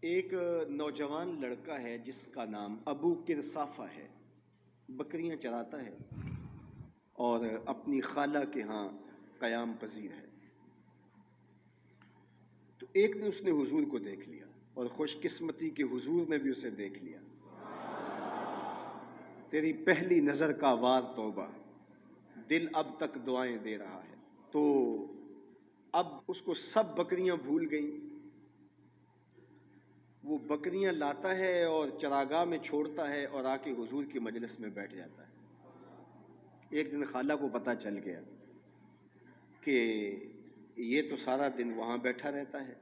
ایک نوجوان لڑکا ہے جس کا نام ابو کرصافہ ہے، بکریاں چراتا ہے اور اپنی خالہ کے ہاں قیام پذیر ہے۔ تو ایک دن اس نے حضور کو دیکھ لیا اور خوش قسمتی کے حضور نے بھی اسے دیکھ لیا۔ تیری پہلی نظر کا وار توبہ، دل اب تک دعائیں دے رہا ہے۔ تو اب اس کو سب بکریاں بھول گئیں، وہ بکریاں لاتا ہے اور چراگاہ میں چھوڑتا ہے اور آ کے حضور کی مجلس میں بیٹھ جاتا ہے۔ ایک دن خالہ کو پتہ چل گیا کہ یہ تو سارا دن وہاں بیٹھا رہتا ہے،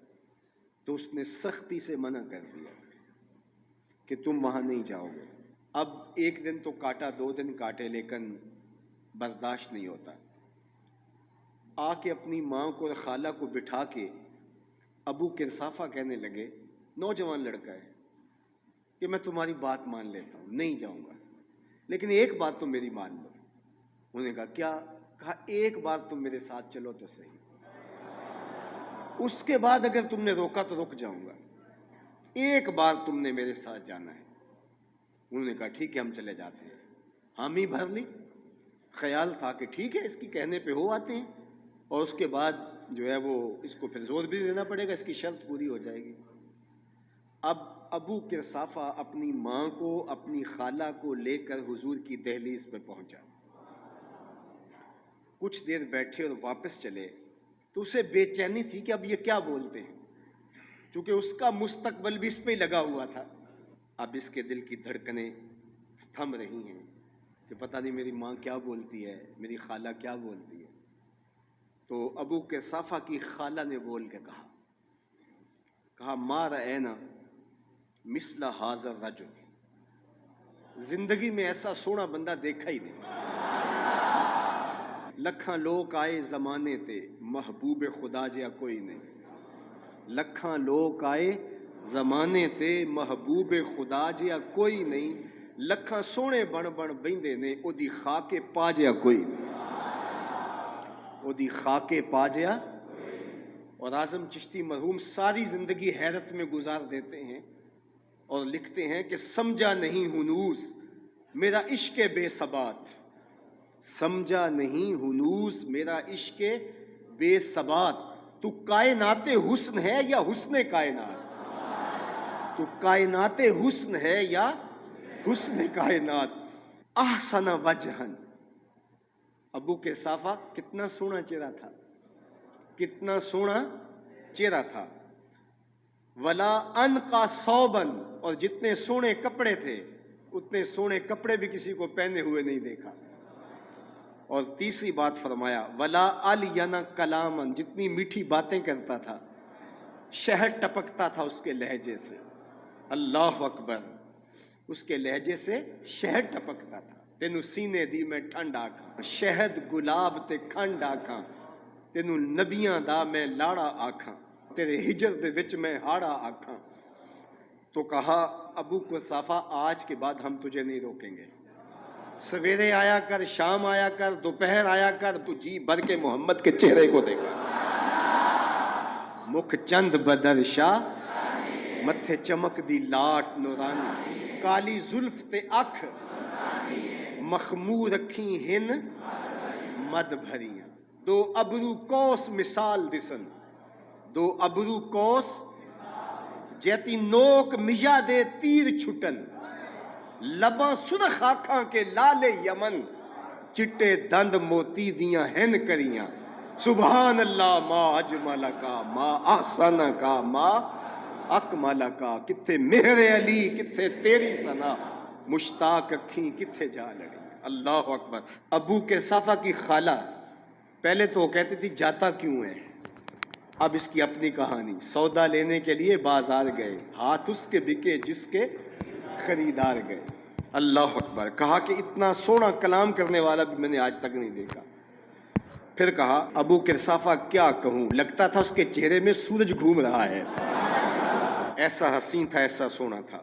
تو اس نے سختی سے منع کر دیا کہ تم وہاں نہیں جاؤ گے۔ اب ایک دن تو کاٹا، 2 دن کاٹے، لیکن برداشت نہیں ہوتا۔ آ کے اپنی ماں کو اور خالہ کو بٹھا کے ابو کرصافہ کہنے لگے، نوجوان لڑکا ہے، کہ میں تمہاری بات مان لیتا ہوں، نہیں جاؤں گا، لیکن ایک بات تم میری مان لو۔ انہوں نے کہا کیا؟ کہا ایک بار تم میرے ساتھ چلو تو صحیح، اس کے بعد اگر تم نے روکا تو رک جاؤں گا، ایک بار تم نے میرے ساتھ جانا ہے۔ انہوں نے کہا ٹھیک ہے، ہم چلے جاتے ہیں۔ حامی بھر لی، خیال تھا کہ ٹھیک ہے، اس کی کہنے پہ ہو آتے ہیں، اور اس کے بعد جو ہے وہ اس کو پھر زور بھی دینا پڑے گا، اس کی شرط پوری ہو جائے گی۔ اب ابو کرصافہ اپنی ماں کو، اپنی خالہ کو لے کر حضور کی دہلیز پہ پہنچا۔ کچھ دیر بیٹھے اور واپس چلے تو اسے بے چینی تھی کہ اب یہ کیا بولتے ہیں، چونکہ اس کا مستقبل بھی اس پہ لگا ہوا تھا۔ اب اس کے دل کی دھڑکنیں تھم رہی ہیں کہ پتہ نہیں میری ماں کیا بولتی ہے، میری خالہ کیا بولتی ہے۔ تو ابو کرصافہ کی خالہ نے بول کے کہا ما رأینا مثل ھذا الرجل، زندگی میں ایسا سونا بندہ دیکھا ہی نہیں۔ لکھاں لوگ آئے زمانے تے، محبوب خدا جیا کوئی نہیں۔ لکھاں لوگ آئے زمانے تے، محبوب خدا جیا کوئی نہیں۔ لکھاں سونے بن بن بیندے نے، او دی خاک پا جیا کوئی نہیں، او دی خاک پا جیا۔ اور اعظم چشتی مرحوم ساری زندگی حیرت میں گزار دیتے ہیں اور لکھتے ہیں کہ سمجھا نہیں ہنوز میرا عشق بے ثبات، سمجھا نہیں ہنوز میرا عشق بے ثبات، تو کائنات حسن ہے یا حسن کائنات، تو کائنات حسن ہے یا حسن کائنات۔ احسن وجہن، ابو کرصافہ کتنا سونا چہرہ تھا، کتنا سونا چہرہ تھا۔ ولا انقا ثوبن، اور جتنے سونے کپڑے تھے اتنے سونے کپڑے بھی کسی کو پہنے ہوئے نہیں دیکھا۔ اور تیسری بات فرمایا ولا الین کلامن، جتنی میٹھی باتیں کرتا تھا، شہد ٹپکتا تھا اس کے لہجے سے۔ اللہ اکبر، اس کے لہجے سے شہد ٹپکتا تھا۔ تینوں سینے دی میں ٹھنڈ آکھاں، شہد گلاب تے کھنڈ آکھاں، تینوں نبیاں دا میں لاڑا آکھاں، تیرے ہجر دے وچ میں ہاڑا آکھاں۔ تو کہا ابو کرصافہ آج کے بعد ہم تجھے نہیں روکیں گے، سویرے آیا کر، شام آیا کر، دوپہر آیا کر، تو جی بھر کے محمد کے چہرے کو دیکھا۔ مکھ چند بدر شاہ، متھے چمک دی لاٹ نورانی، کالی زلف تے اکھ مخمور رکھی ہن مد بھریاں، دو ابرو کوس مثال دسن، دو ابرو کوس جیتی نوک مجا دے تیر چھٹن، لباں سرخ آنکھاں کے لال یمن، چٹے دند موتی دیاں ہن کریاں۔ سبحان اللہ ما اجمل کا، ما احسن کا، ما اکمل کا، کتھے مہر علی کتھے تیری ثنا، مشتاق اکھیں کتھے جا لڑی۔ اللہ اکبر۔ ابو کرصافہ کی خالہ پہلے تو وہ کہتی تھی جاتا کیوں ہے، اب اس کی اپنی کہانی۔ سودا لینے کے لیے بازار گئے، ہاتھ اس کے بکے جس کے خریدار گئے۔ اللہ اکبر۔ کہا کہ اتنا سونا کلام کرنے والا بھی میں نے آج تک نہیں دیکھا۔ پھر کہا ابو کرصافہ کیا کہوں، لگتا تھا اس کے چہرے میں سورج گھوم رہا ہے، ایسا حسین تھا، ایسا سونا تھا۔